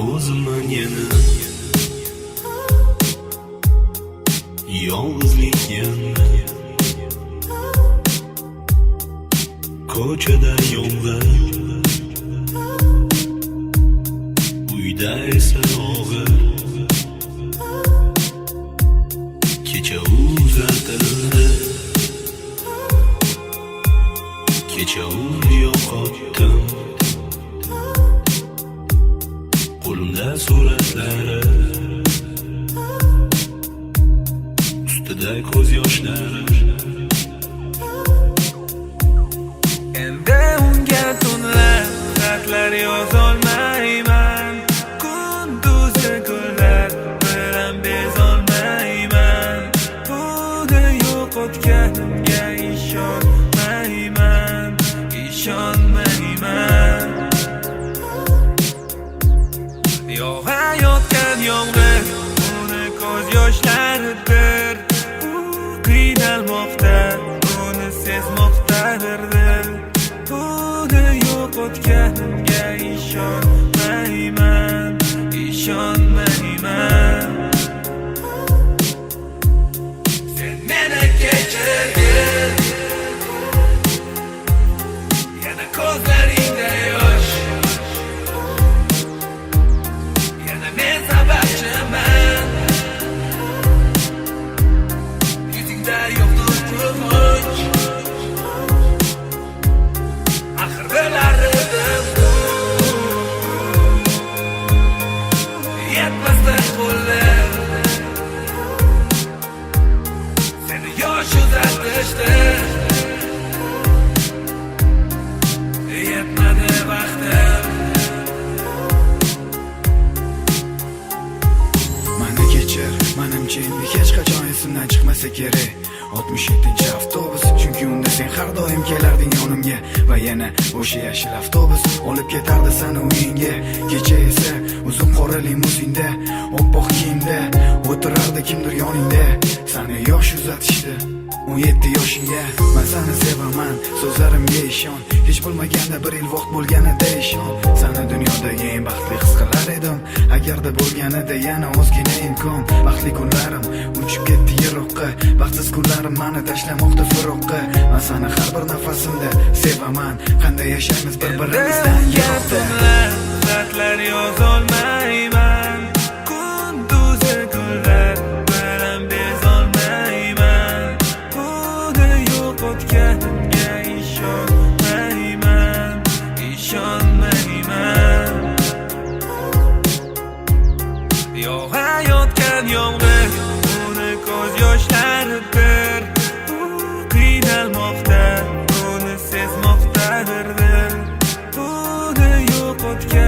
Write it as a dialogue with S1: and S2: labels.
S1: o'zimman yana yolg'izlik yana ko'chada yolg'iz uyda esa og'ir kecha uzatildi kecha yo'qotdim qo'limda suratlari ustida ko'z yoshlari
S2: endi unga tunlar xatlar yozolmayman kunduzi gullar bilan bezolmayman buni yo'qotganimga ishonmayman yog'ayotgan yomg'ir uni ko'z yoshlaridir u qiynalmoqda uni sezmoqdadir dil buni yo'qotganimga ishonmayman sen meni kechirgin yana ko'zlaringda yosh yana men sababchiman yuzingda yo'qdir quvonch axir bo'lar edim yetmasdi qo'llar seni yosh uzatishdi yetmadi vaqtim
S3: mani kechir manimcha endi hech qachon esimdan chiqmasa kerak 67-avtobus chunki unda sen har doim kelarding yonimga va yana o'sha yashil avtobus olib ketardi seni uyingga kecha esa uzun qora limuzinda oppoq kiyimda o'tirardi kimdir yoningda seni yosh uzatishdi 17 yoshingga men seni sevaman so'zlarimga ishon hech bo'lmaganda bir yil vaqt bo'lganida ishon seni dunyodagi eng baxtli his qilar edim agarda bo'lganida yana ozgina imkon baxtli kunlarim uchib ketdi yiroqqa baxtsiz kunlarim meni tashlamoqda firoqqa men seni har bir nafasimda sevaman qanday yashaymiz bir-birimizdan yiroqda
S2: xatlar yozolmayman kunduzi gullar bilan bezolmayman buni yo'qotganimga ishonmayman yog'ayotgan yomg'ir uni ko'z yoshlaridir u qiynalmoqda uni sezmoqdadir dil buni yo'qotgan